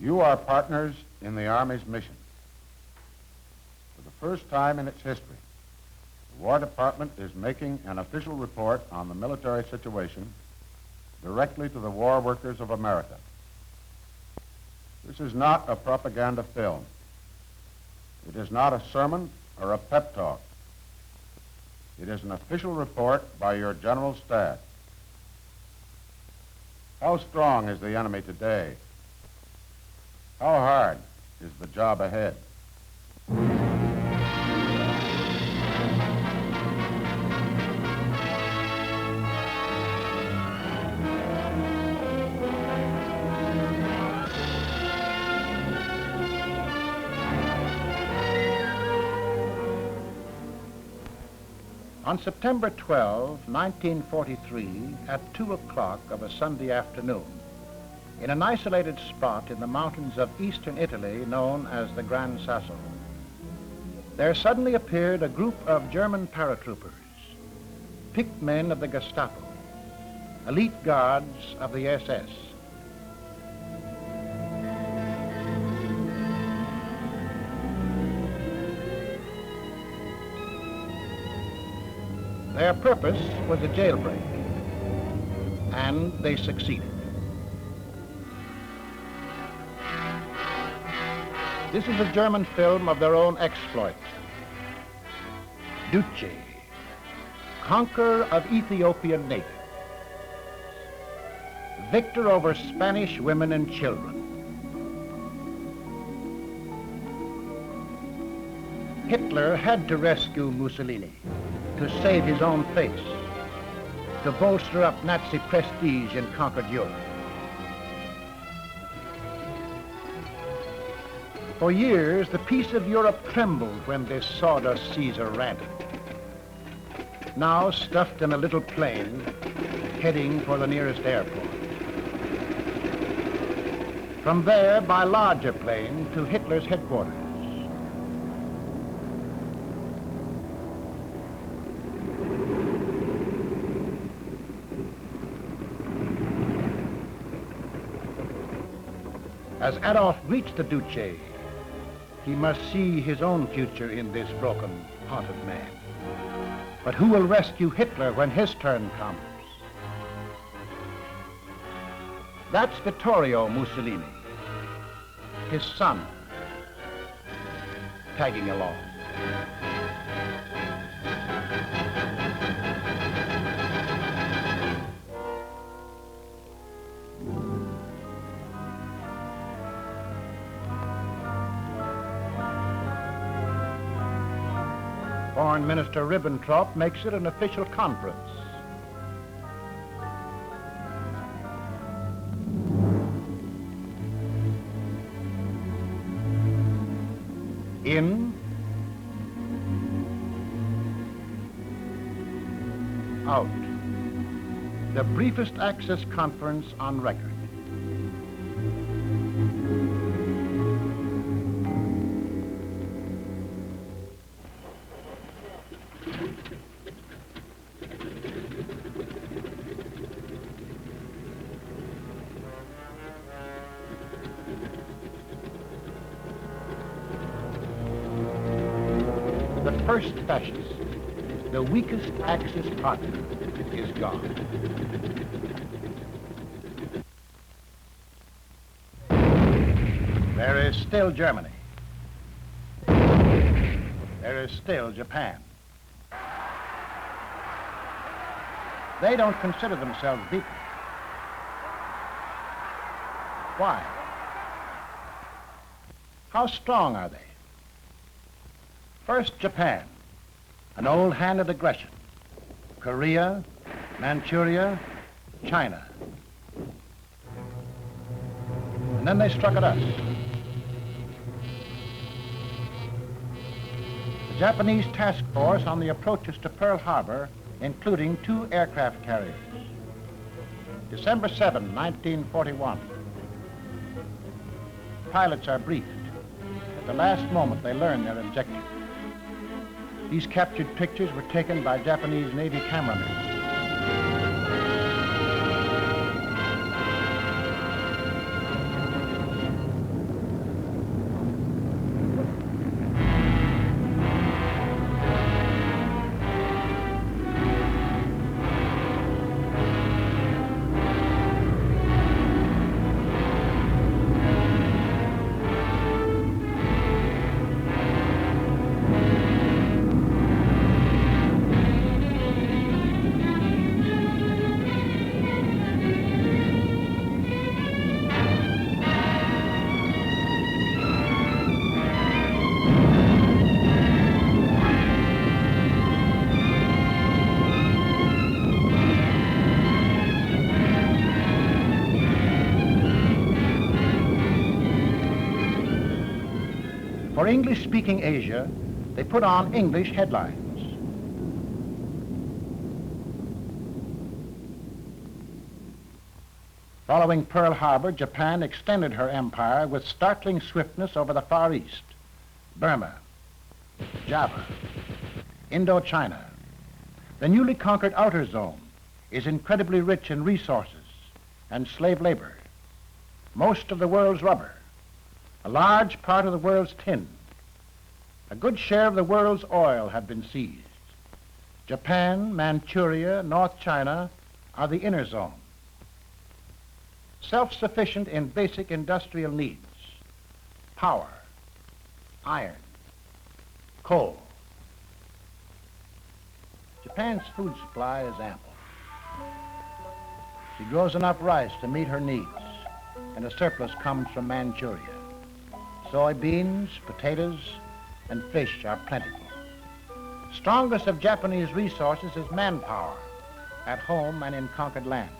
You are partners in the Army's mission. For the first time in its history, the War Department is making an official report on the military situation directly to the war workers of America. This is not a propaganda film. It is not a sermon or a pep talk. It is an official report by your General Staff. How strong is the enemy today? How hard is the job ahead? On September 12, 1943, at 2 o'clock of a Sunday afternoon, in an isolated spot in the mountains of eastern Italy known as the Gran Sasso, there suddenly appeared a group of German paratroopers, picked men of the Gestapo, elite guards of the SS. Their purpose was a jailbreak, and they succeeded. This is a German film of their own exploit. Duce, conqueror of Ethiopian natives, victor over Spanish women and children. Hitler had to rescue Mussolini to save his own face, to bolster up Nazi prestige in conquered Europe. For years, the peace of Europe trembled when this sawdust Caesar ranted. Now stuffed in a little plane, heading for the nearest airport. From there, by larger plane, to Hitler's headquarters. As Adolf reached the Duce, he must see his own future in this broken-hearted man. But who will rescue Hitler when his turn comes? That's Vittorio Mussolini, his son, tagging along. Foreign Minister Ribbentrop makes it an official conference. In, out. The briefest Axis conference on record. The first fascist, the weakest Axis partner, is gone. There is still Germany. There is still Japan. They don't consider themselves beaten. Why? How strong are they? First, Japan, an old hand at aggression. Korea, Manchuria, China. And then they struck at us. The Japanese task force on the approaches to Pearl Harbor, including 2 aircraft carriers. December 7, 1941. Pilots are briefed. At the last moment, they learn their objective. These captured pictures were taken by Japanese Navy cameramen. For English-speaking Asia, they put on English headlines. Following Pearl Harbor, Japan extended her empire with startling swiftness over the Far East, Burma, Java, Indochina. The newly conquered outer zone is incredibly rich in resources and slave labor, most of the world's rubber, a large part of the world's tin. A good share of the world's oil have been seized. Japan, Manchuria, North China are the inner zone. Self-sufficient in basic industrial needs, power, iron, coal. Japan's food supply is ample. She grows enough rice to meet her needs, and a surplus comes from Manchuria. Soybeans, potatoes, and fish are plentiful. Strongest of Japanese resources is manpower, at home and in conquered lands.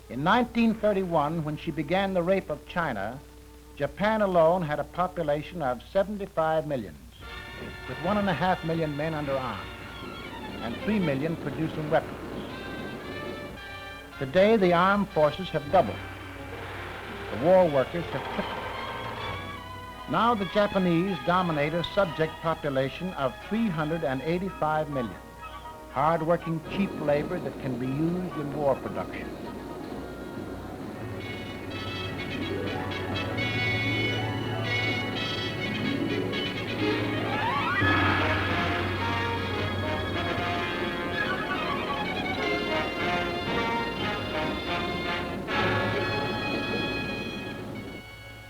In 1931, when she began the rape of China, Japan alone had a population of 75 million, with 1.5 million men under arms and 3 million producing weapons. Today, the armed forces have doubled. The war workers have tripled. Now the Japanese dominate a subject population of 385 million, hard-working, cheap labor that can be used in war production.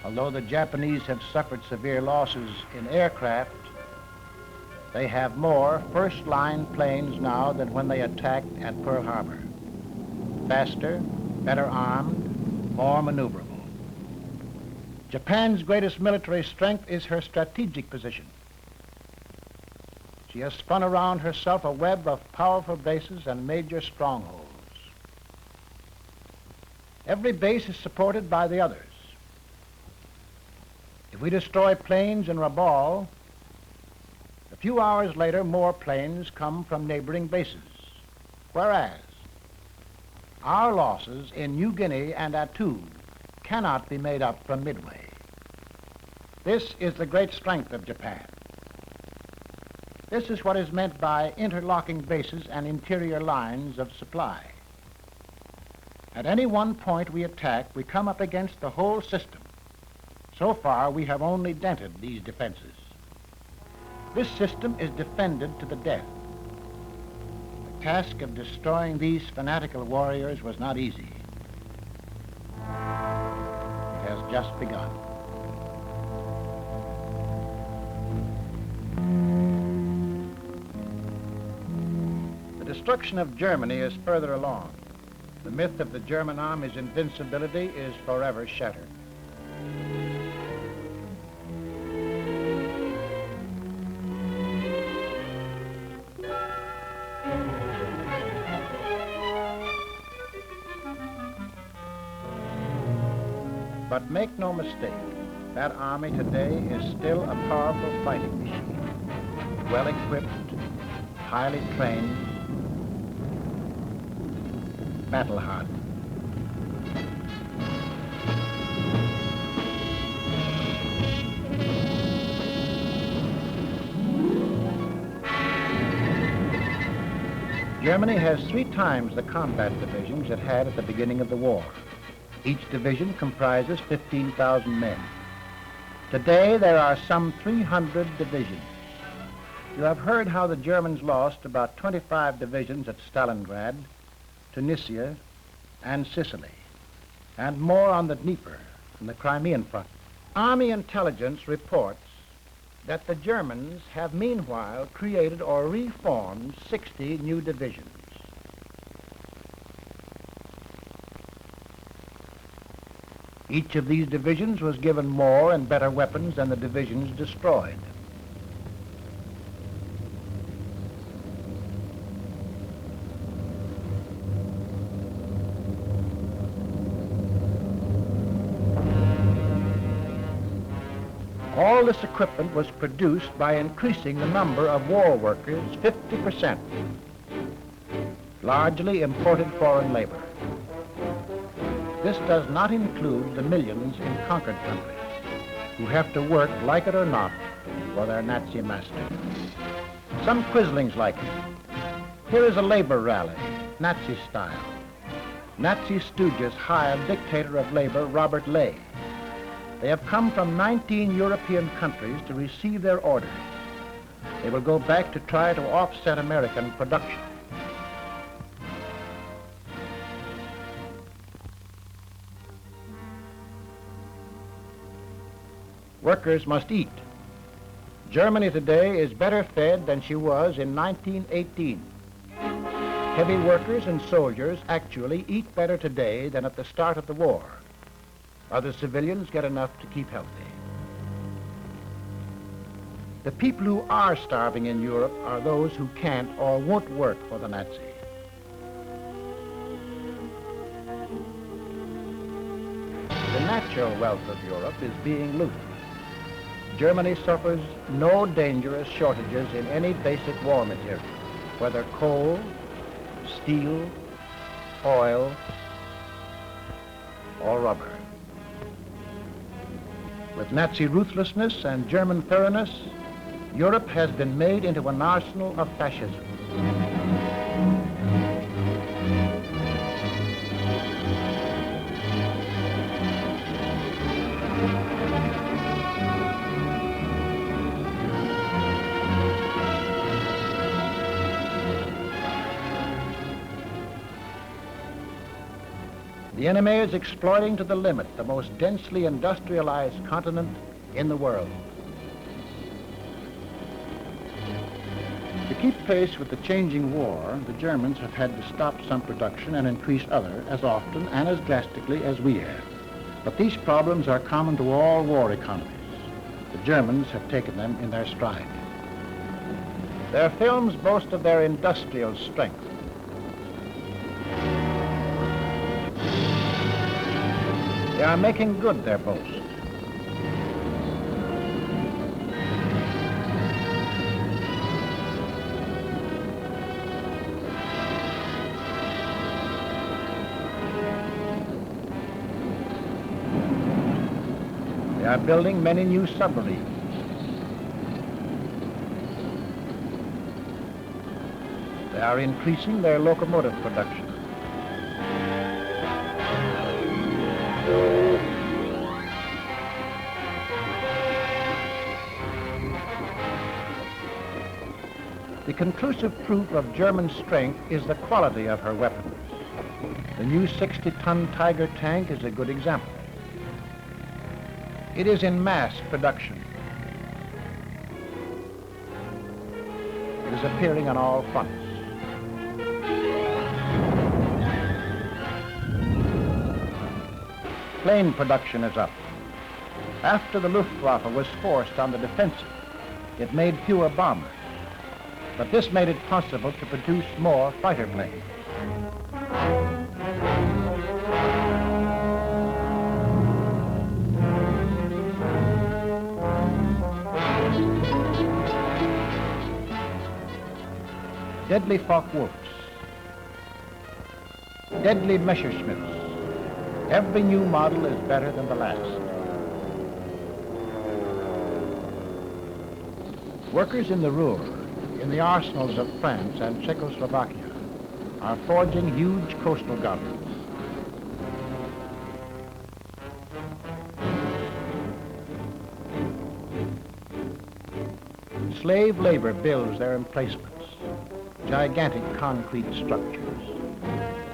Although the Japanese have suffered severe losses in aircraft, they have more first-line planes now than when they attacked at Pearl Harbor. Faster, better armed, more maneuverable. Japan's greatest military strength is her strategic position. She has spun around herself a web of powerful bases and major strongholds. Every base is supported by the others. If we destroy planes in Rabaul, a few hours later, more planes come from neighboring bases. Whereas, our losses in New Guinea and Attu cannot be made up from Midway. This is the great strength of Japan. This is what is meant by interlocking bases and interior lines of supply. At any one point we attack, we come up against the whole system. So far, we have only dented these defenses. This system is defended to the death. The task of destroying these fanatical warriors was not easy. It has just begun. The destruction of Germany is further along. The myth of the German army's invincibility is forever shattered. But make no mistake, that army today is still a powerful fighting machine, well-equipped, highly trained, battle-hardened. Germany has 3 times the combat divisions it had at the beginning of the war. Each division comprises 15,000 men. Today, there are some 300 divisions. You have heard how the Germans lost about 25 divisions at Stalingrad, Tunisia, and Sicily, and more on the Dnieper and the Crimean front. Army intelligence reports that the Germans have meanwhile created or reformed 60 new divisions. Each of these divisions was given more and better weapons than the divisions destroyed. All this equipment was produced by increasing the number of war workers 50%, largely imported foreign labor. This does not include the millions in conquered countries who have to work, like it or not, for their Nazi master. Some quislings like it. Here is a labor rally, Nazi style. Nazi stooges hired dictator of labor Robert Ley. They have come from 19 European countries to receive their orders. They will go back to try to offset American production. Workers must eat. Germany today is better fed than she was in 1918. Heavy workers and soldiers actually eat better today than at the start of the war. Other civilians get enough to keep healthy. The people who are starving in Europe are those who can't or won't work for the Nazi. The natural wealth of Europe is being looted. Germany suffers no dangerous shortages in any basic war material, whether coal, steel, oil, or rubber. With Nazi ruthlessness and German thoroughness, Europe has been made into an arsenal of fascism. The enemy is exploiting to the limit the most densely industrialized continent in the world. To keep pace with the changing war, the Germans have had to stop some production and increase other as often and as drastically as we have. But these problems are common to all war economies. The Germans have taken them in their stride. Their films boast of their industrial strength. They are making good their boast. They are building many new submarines. They are increasing their locomotive production. The conclusive proof of German strength is the quality of her weapons. The new 60-ton Tiger tank is a good example. It is in mass production. It is appearing on all fronts. Plane production is up. After the Luftwaffe was forced on the defensive, it made fewer bombers. But this made it possible to produce more fighter planes. Deadly Focke-Wulfs, deadly Messerschmitts. Every new model is better than the last. Workers in the Ruhr, in the arsenals of France and Czechoslovakia, are forging huge coastal guns. Slave labor builds their emplacements, gigantic concrete structures.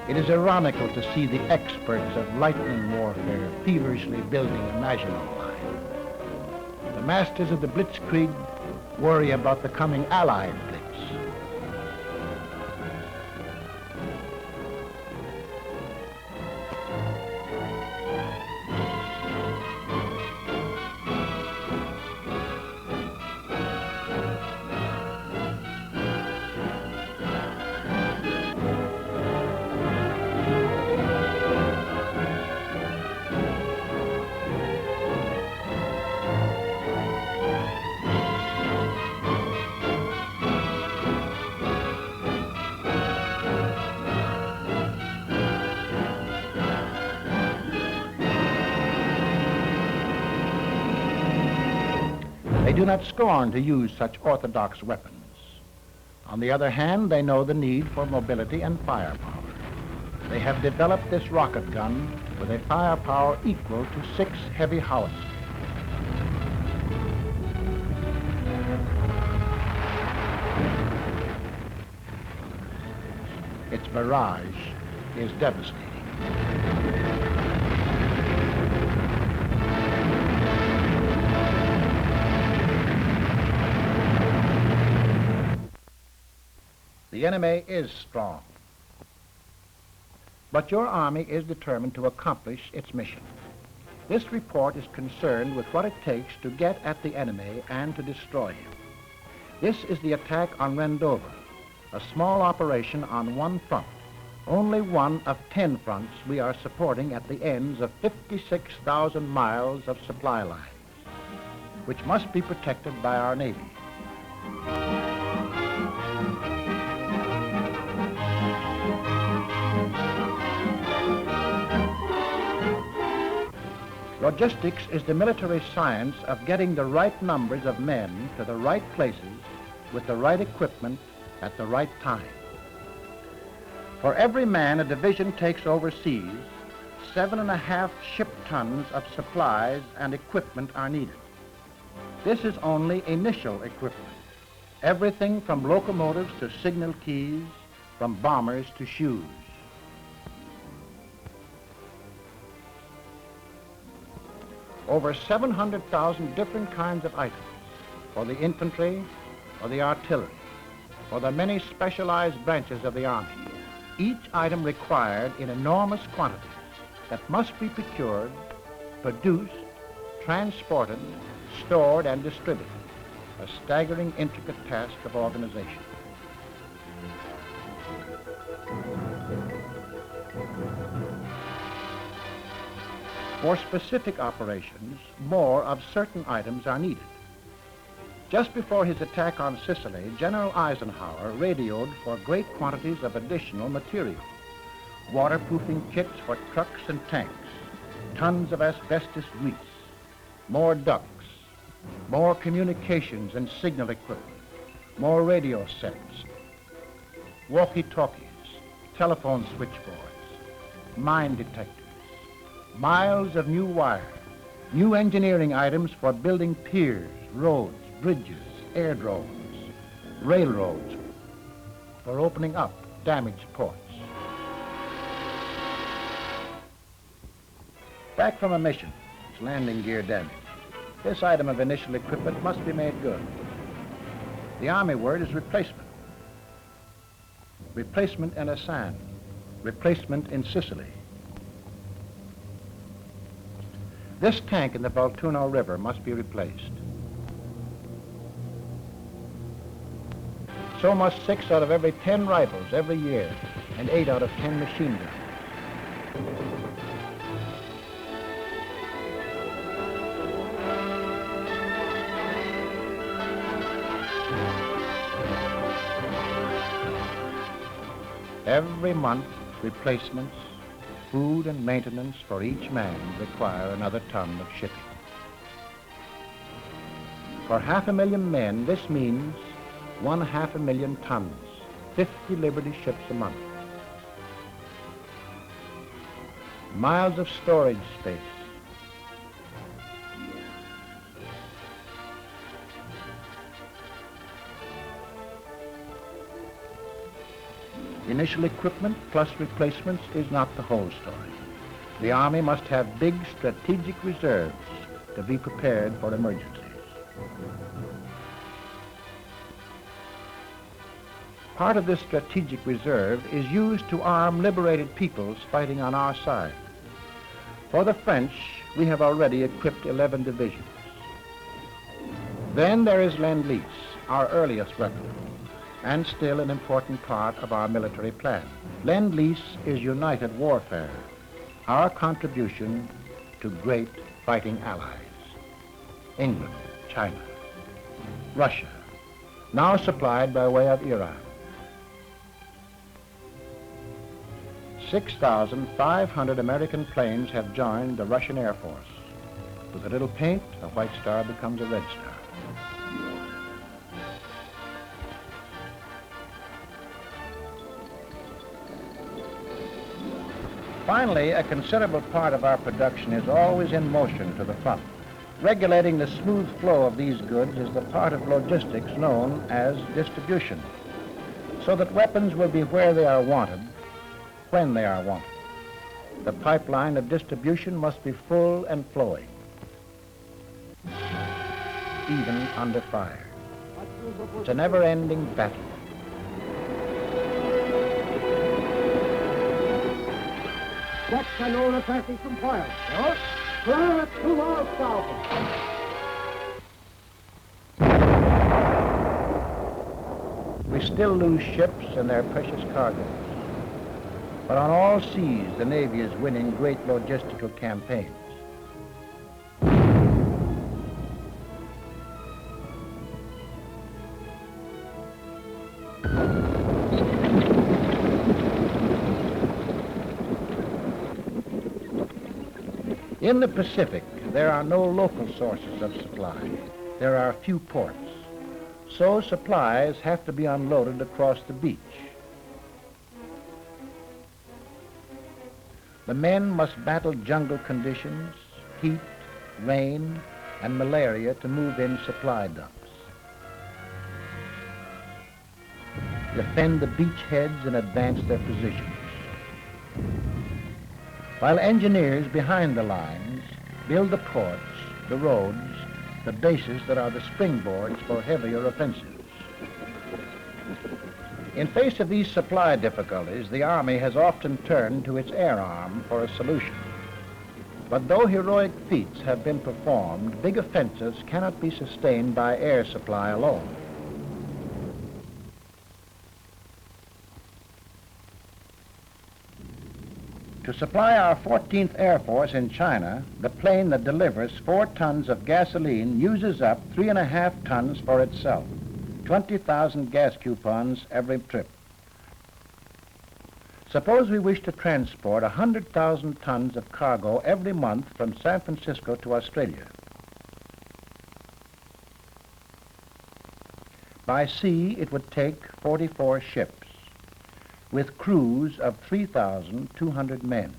It is ironical to see the experts of lightning warfare feverishly building a Maginot Line. The masters of the Blitzkrieg worry about the coming Allied Blitz. They do not scorn to use such orthodox weapons. On the other hand, they know the need for mobility and firepower. They have developed this rocket gun with a firepower equal to 6 heavy howitzers. Its barrage is devastating. The enemy is strong, but your army is determined to accomplish its mission. This report is concerned with what it takes to get at the enemy and to destroy him. This is the attack on Wendover, a small operation on one front, only one of 10 fronts we are supporting at the ends of 56,000 miles of supply lines, which must be protected by our Navy. Logistics is the military science of getting the right numbers of men to the right places with the right equipment at the right time. For every man a division takes overseas, 7.5 ship tons of supplies and equipment are needed. This is only initial equipment. Everything from locomotives to signal keys, from bombers to shoes. Over 700,000 different kinds of items for the infantry, for the artillery, for the many specialized branches of the Army. Each item required in enormous quantities that must be procured, produced, transported, stored, and distributed. A staggering, intricate task of organization. For specific operations, more of certain items are needed. Just before his attack on Sicily, General Eisenhower radioed for great quantities of additional material. Waterproofing kits for trucks and tanks, tons of asbestos grease, more ducts, more communications and signal equipment, more radio sets, walkie-talkies, telephone switchboards, mine detectors, miles of new wire, new engineering items for building piers, roads, bridges, airdromes, railroads, for opening up damaged ports. Back from a mission, its landing gear damaged. This item of initial equipment must be made good. The Army word is replacement. Replacement in Asan, replacement in Sicily. This tank in the Volturno River must be replaced. So must 6 out of every 10 rifles every year, and 8 out of 10 machine guns. Every month, replacements, food and maintenance for each man require another ton of shipping. For 500,000 men, this means 500,000 tons, 50 Liberty ships a month. Miles of storage space. Initial equipment plus replacements is not the whole story. The Army must have big strategic reserves to be prepared for emergencies. Part of this strategic reserve is used to arm liberated peoples fighting on our side. For the French, we have already equipped 11 divisions. Then there is Lend-Lease, our earliest weapon, and still an important part of our military plan. Lend-Lease is united warfare, our contribution to great fighting allies. England, China, Russia, now supplied by way of Iran. 6,500 American planes have joined the Russian Air Force. With a little paint, a white star becomes a red star. Finally, a considerable part of our production is always in motion to the front. Regulating the smooth flow of these goods is the part of logistics known as distribution, so that weapons will be where they are wanted, when they are wanted. The pipeline of distribution must be full and flowing, even under fire. It's a never-ending battle. Check and all the passing from fire. Yes? Clear at 2 miles south. We still lose ships and their precious cargoes. But on all seas, the Navy is winning great logistical campaigns. In the Pacific, there are no local sources of supply. There are few ports. So supplies have to be unloaded across the beach. The men must battle jungle conditions, heat, rain, and malaria to move in supply dumps. Defend the beachheads and advance their positions. While engineers behind the lines build the ports, the roads, the bases that are the springboards for heavier offensives. In face of these supply difficulties, the Army has often turned to its air arm for a solution. But though heroic feats have been performed, big offensives cannot be sustained by air supply alone. To supply our 14th Air Force in China, the plane that delivers 4 tons of gasoline uses up 3.5 tons for itself, 20,000 gas coupons every trip. Suppose we wish to transport 100,000 tons of cargo every month from San Francisco to Australia. By sea, it would take 44 ships, with crews of 3,200 men,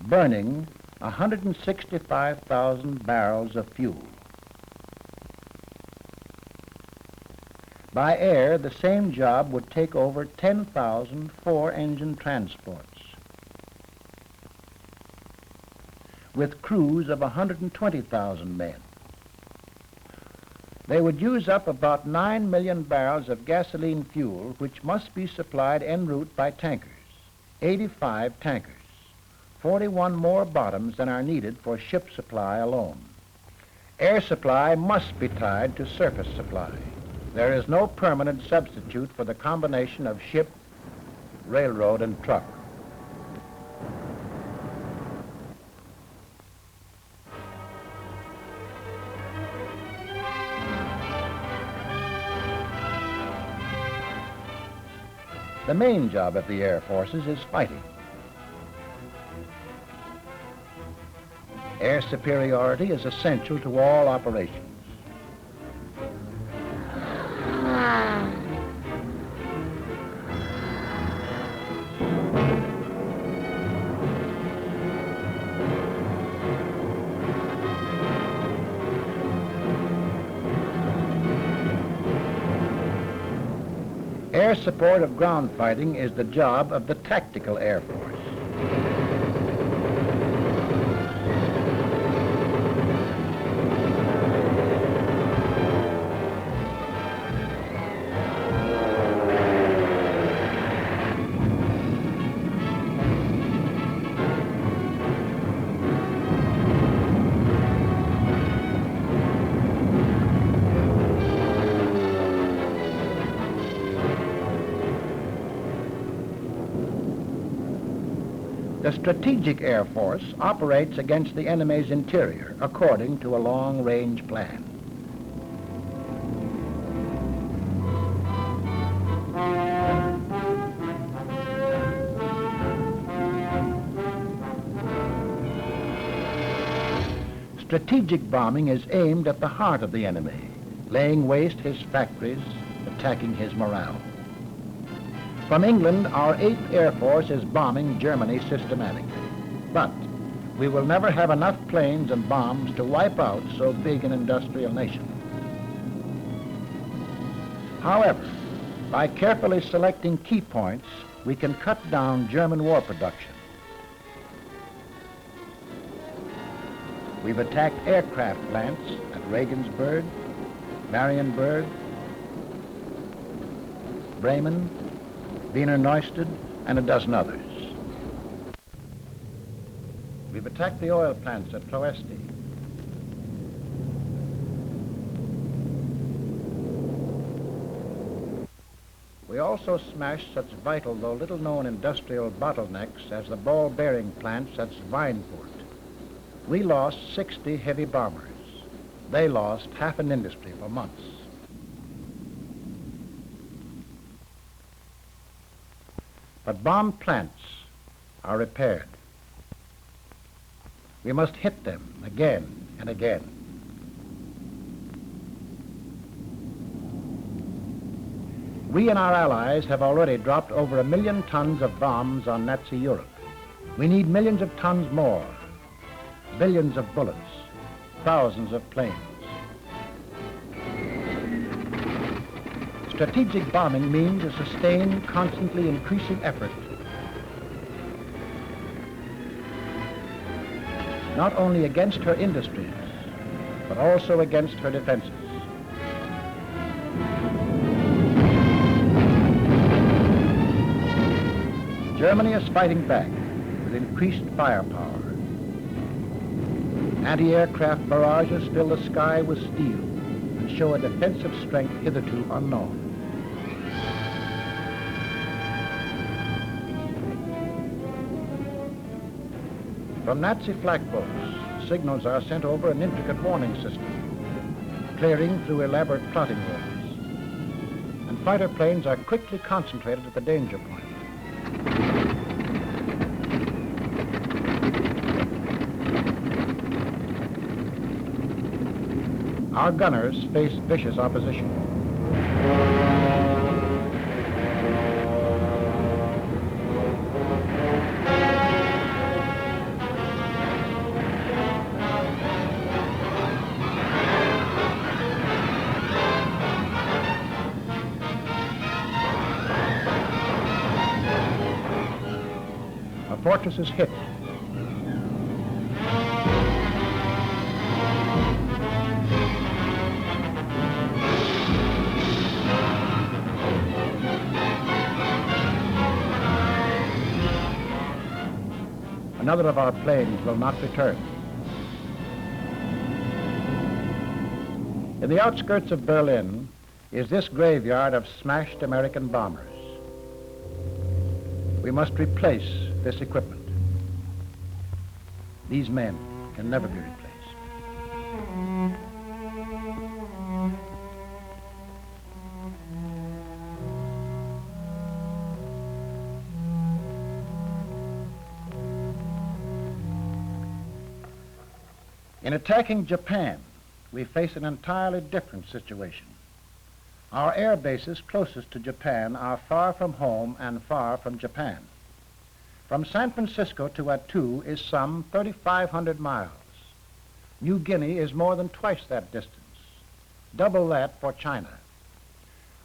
burning 165,000 barrels of fuel. By air, the same job would take over 10,000 four-engine transports, with crews of 120,000 men. They would use up about 9 million barrels of gasoline fuel, which must be supplied en route by tankers, 85 tankers, 41 more bottoms than are needed for ship supply alone. Air supply must be tied to surface supply. There is no permanent substitute for the combination of ship, railroad, and truck. The main job of the Air Forces is fighting. Air superiority is essential to all operations. Air support of ground fighting is the job of the Tactical Air Force. The Strategic Air Force operates against the enemy's interior according to a long-range plan. Strategic bombing is aimed at the heart of the enemy, laying waste his factories, attacking his morale. From England, our 8th Air Force is bombing Germany systematically. But we will never have enough planes and bombs to wipe out so big an industrial nation. However, by carefully selecting key points, we can cut down German war production. We've attacked aircraft plants at Regensburg, Marienburg, Bremen, Wiener Neustadt, and a dozen others. We've attacked the oil plants at Ploesti. We also smashed such vital, though little-known industrial bottlenecks as the ball bearing plants at Schweinfurt. We lost 60 heavy bombers. They lost half an industry for months. But bombed plants are repaired. We must hit them again and again. We and our allies have already dropped over 1 million tons of bombs on Nazi Europe. We need millions of tons more, billions of bullets, thousands of planes. Strategic bombing means a sustained, constantly increasing effort, not only against her industries, but also against her defenses. Germany is fighting back with increased firepower. Anti-aircraft barrages fill the sky with steel and show a defensive strength hitherto unknown. From Nazi flak boats, signals are sent over an intricate warning system, clearing through elaborate plotting walls. And fighter planes are quickly concentrated at the danger point. Our gunners face vicious opposition. A fortress is hit. Another of our planes will not return. In the outskirts of Berlin is this graveyard of smashed American bombers. We must replace this equipment. These men can never be replaced. In attacking Japan, we face an entirely different situation. Our air bases closest to Japan are far from home and far from Japan. From San Francisco to Attu is some 3,500 miles. New Guinea is more than twice that distance, double that for China.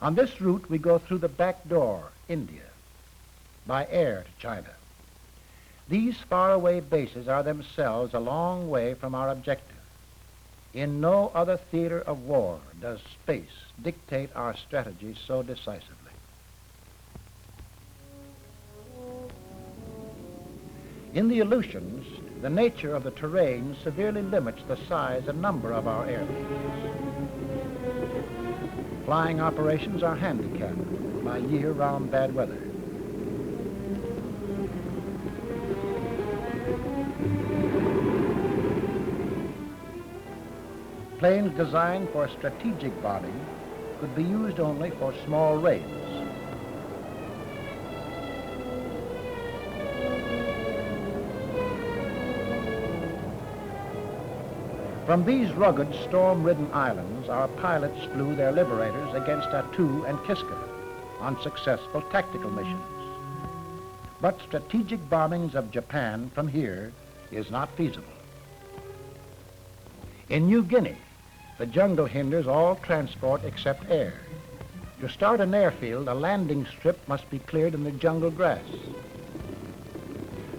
On this route, we go through the back door, India, by air to China. These faraway bases are themselves a long way from our objective. In no other theater of war does space dictate our strategy so decisively. In the Aleutians, the nature of the terrain severely limits the size and number of our airfields. Flying operations are handicapped by year-round bad weather. Planes designed for strategic bombing could be used only for small raids. From these rugged, storm-ridden islands, our pilots flew their liberators against Attu and Kiska on successful tactical missions. But strategic bombings of Japan from here is not feasible. In New Guinea, the jungle hinders all transport except air. To start an airfield, a landing strip must be cleared in the jungle grass.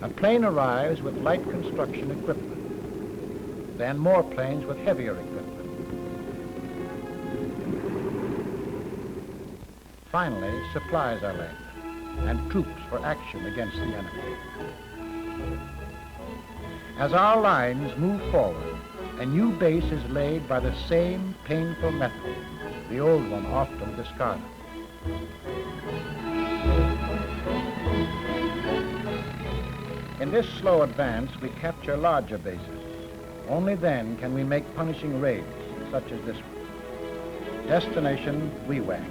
A plane arrives with light construction equipment, then more planes with heavier equipment. Finally, supplies are landed and troops for action against the enemy. As our lines move forward, a new base is laid by the same painful method, the old one often discarded. In this slow advance, we capture larger bases. Only then can we make punishing raids, such as this one. Destination, Wewak.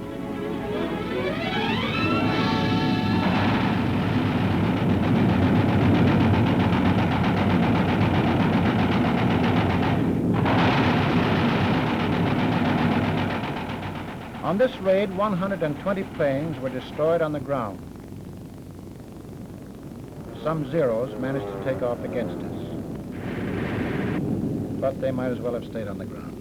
On this raid, 120 planes were destroyed on the ground. Some Zeros managed to take off against us, but they might as well have stayed on the ground.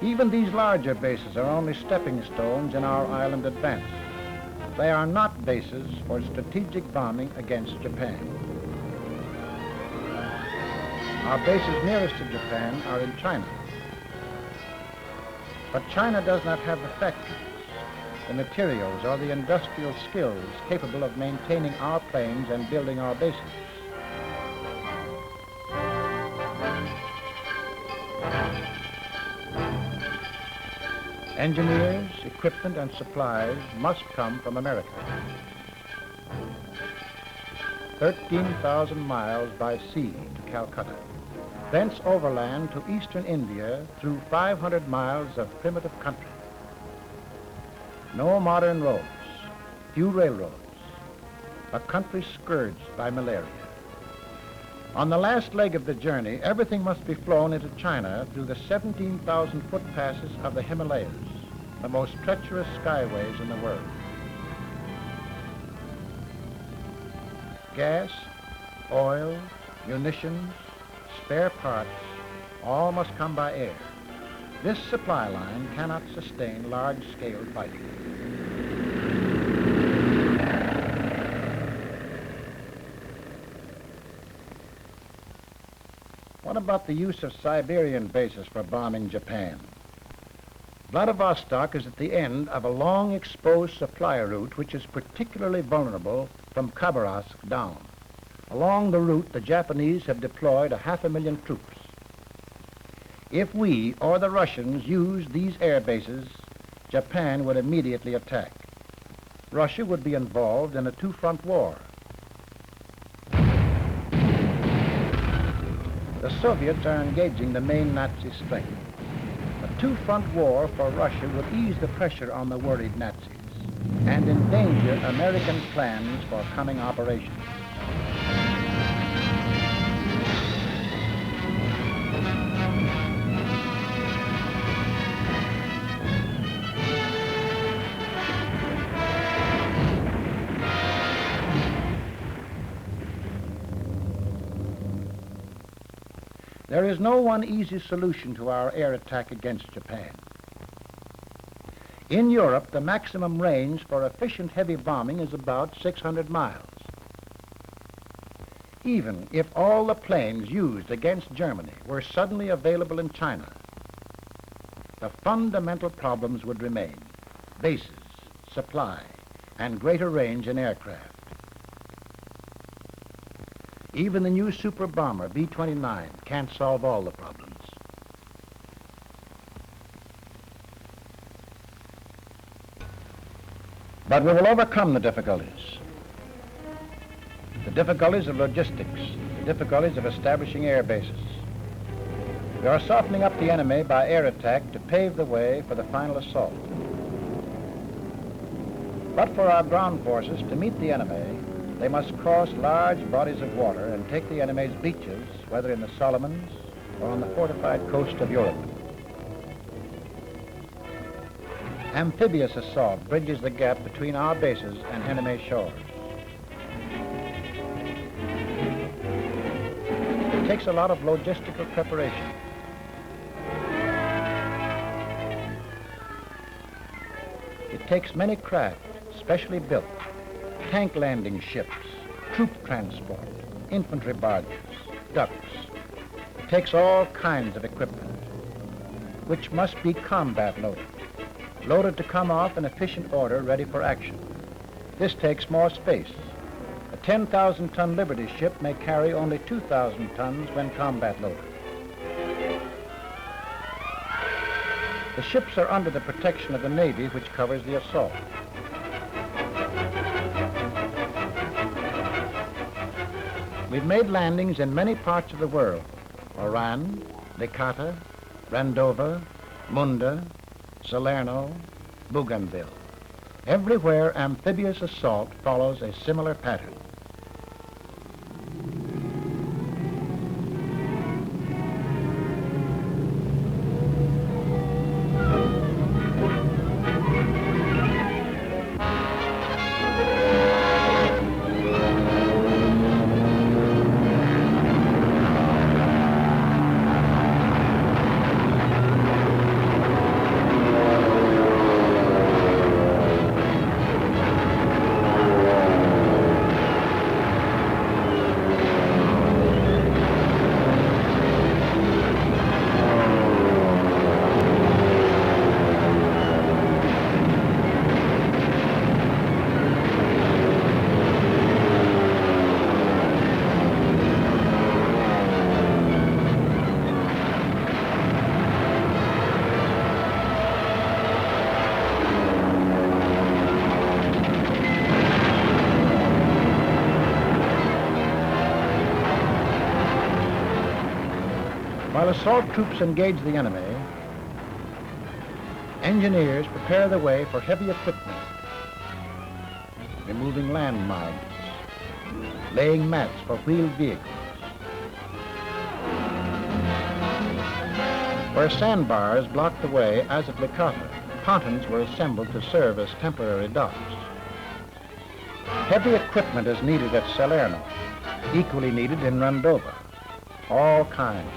Even these larger bases are only stepping stones in our island advance. They are not bases for strategic bombing against Japan. Our bases nearest to Japan are in China. But China does not have the factories, the materials, or the industrial skills capable of maintaining our planes and building our bases. Engineers, equipment, and supplies must come from America. 13,000 miles by sea to Calcutta. Thence overland to eastern India through 500 miles of primitive country. No modern roads, few railroads, a country scourged by malaria. On the last leg of the journey, everything must be flown into China through the 17,000-foot passes of the Himalayas, the most treacherous skyways in the world. Gas, oil, munitions, spare parts, all must come by air. This supply line cannot sustain large-scale fighting. What about the use of Siberian bases for bombing Japan? Vladivostok is at the end of a long exposed supply route which is particularly vulnerable from Khabarovsk down. Along the route, the Japanese have deployed 500,000 troops. If we or the Russians used these air bases, Japan would immediately attack. Russia would be involved in a two-front war. The Soviets are engaging the main Nazi strength. A two-front war for Russia would ease the pressure on the worried Nazis and endanger American plans for coming operations. There is no one easy solution to our air attack against Japan. In Europe, the maximum range for efficient heavy bombing is about 600 miles. Even if all the planes used against Germany were suddenly available in China, the fundamental problems would remain: bases, supply, and greater range in aircraft. Even the new super bomber, B-29, can't solve all the problems. But we will overcome the difficulties. The difficulties of logistics, the difficulties of establishing air bases. We are softening up the enemy by air attack to pave the way for the final assault. But for our ground forces to meet the enemy, They must cross large bodies of water and take the enemy's beaches, whether in the Solomons or on the fortified coast of Europe. Amphibious assault bridges the gap between our bases and enemy shores. It takes a lot of logistical preparation. It takes many craft, specially built, tank landing ships, troop transport, infantry barges, ducks. It takes all kinds of equipment, which must be combat loaded, loaded to come off in efficient order, ready for action. This takes more space. A 10,000-ton Liberty ship may carry only 2,000 tons when combat loaded. The ships are under the protection of the Navy, which covers the assault. We've made landings in many parts of the world: Oran, Licata, Randova, Munda, Salerno, Bougainville. Everywhere, amphibious assault follows a similar pattern. While assault troops engage the enemy, engineers prepare the way for heavy equipment, removing landmines, laying mats for wheeled vehicles. Where sandbars blocked the way, as at Licata, pontons were assembled to serve as temporary docks. Heavy equipment is needed at Salerno, equally needed in Randova. All kinds,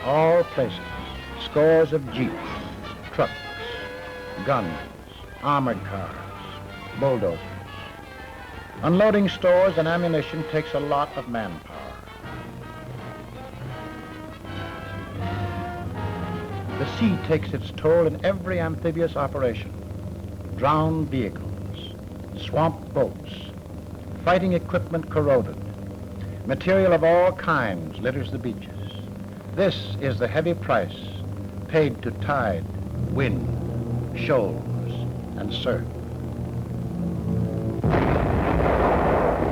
all places, scores of jeeps, trucks, guns, armored cars, bulldozers. Unloading stores and ammunition takes a lot of manpower. The sea takes its toll in every amphibious operation. Drowned vehicles, swamp boats, fighting equipment corroded. Material of all kinds litters the beaches. This is the heavy price paid to tide, wind, shoals, and surf.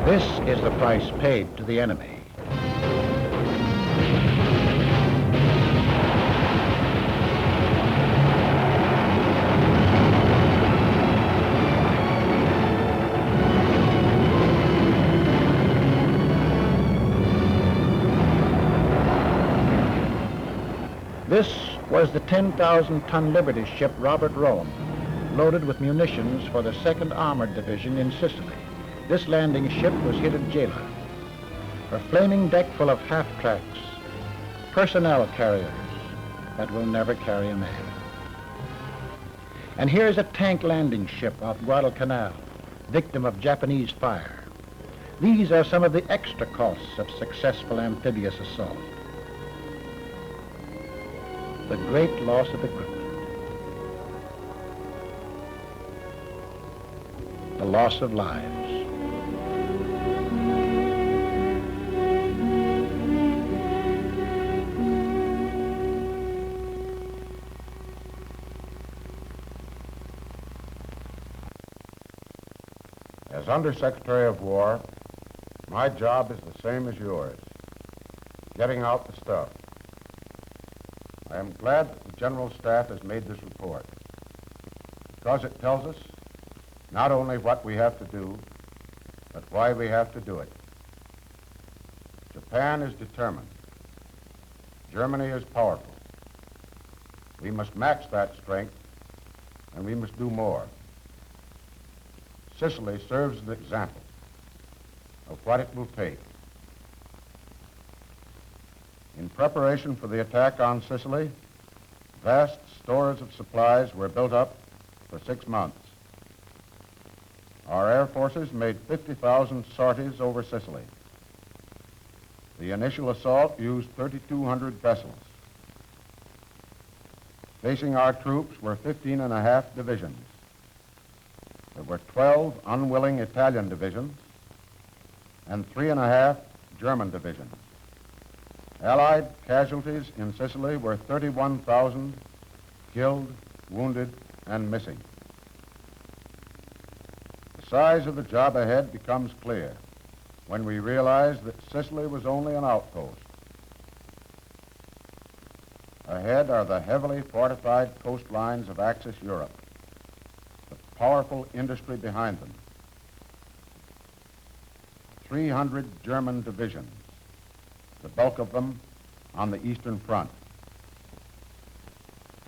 This is the price paid to the enemy. This was the 10,000-ton Liberty ship Robert Rome, loaded with munitions for the 2nd Armored Division in Sicily. This landing ship was hit at Gela. Her flaming deck full of half-tracks, personnel carriers that will never carry a man. And here's a tank landing ship off Guadalcanal, victim of Japanese fire. These are some of the extra costs of successful amphibious assault. The great loss of equipment, the loss of lives. As Undersecretary of War, my job is the same as yours, getting out the stuff. I am glad that the General Staff has made this report, because it tells us not only what we have to do, but why we have to do it. Japan is determined. Germany is powerful. We must match that strength, and we must do more. Sicily serves as an example of what it will take. In preparation for the attack on Sicily, vast stores of supplies were built up for 6 months. Our air forces made 50,000 sorties over Sicily. The initial assault used 3,200 vessels. Facing our troops were 15 and a half divisions. There were 12 unwilling Italian divisions and 3 and a half German divisions. Allied casualties in Sicily were 31,000 killed, wounded, and missing. The size of the job ahead becomes clear when we realize that Sicily was only an outpost. Ahead are the heavily fortified coastlines of Axis Europe, the powerful industry behind them. 300 German divisions, the bulk of them on the Eastern Front.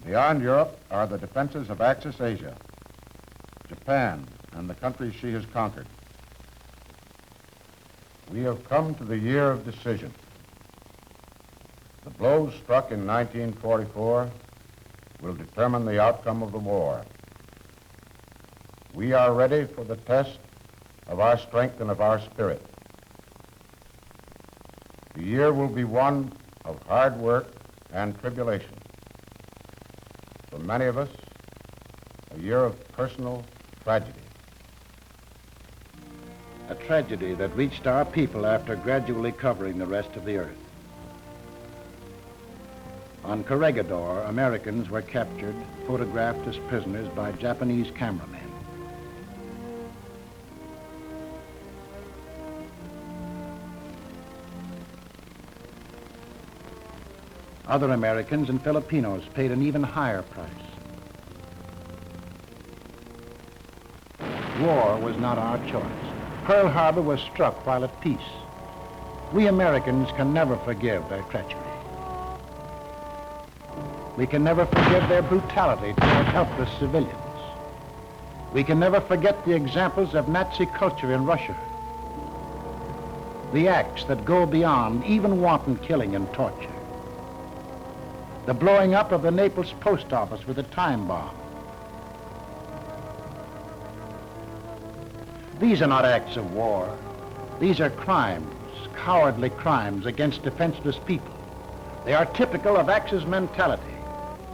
Beyond Europe are the defenses of Axis Asia, Japan, and the countries she has conquered. We have come to the year of decision. The blows struck in 1944 will determine the outcome of the war. We are ready for the test of our strength and of our spirit. The year will be one of hard work and tribulation. For many of us, a year of personal tragedy. A tragedy that reached our people after gradually covering the rest of the earth. On Corregidor, Americans were captured, photographed as prisoners by Japanese cameramen. Other Americans and Filipinos paid an even higher price. War was not our choice. Pearl Harbor was struck while at peace. We Americans can never forgive their treachery. We can never forgive their brutality toward helpless civilians. We can never forget the examples of Nazi culture in Russia. The acts that go beyond even wanton killing and torture. The blowing up of the Naples post office with a time bomb. These are not acts of war. These are crimes, cowardly crimes against defenseless people. They are typical of Axis mentality,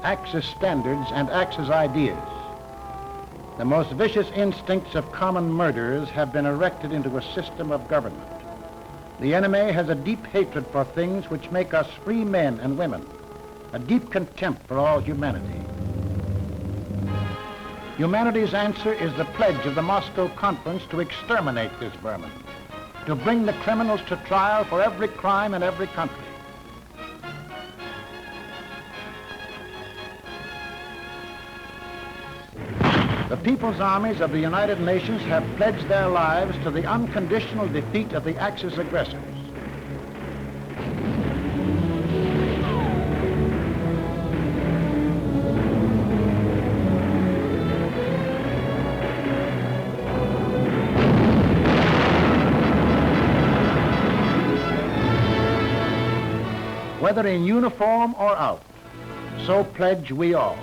Axis standards, and Axis ideas. The most vicious instincts of common murderers have been erected into a system of government. The enemy has a deep hatred for things which make us free men and women, a deep contempt for all humanity. Humanity's answer is the pledge of the Moscow Conference to exterminate this vermin, to bring the criminals to trial for every crime in every country. The People's Armies of the United Nations have pledged their lives to the unconditional defeat of the Axis aggressors. Whether in uniform or out, so pledge we all.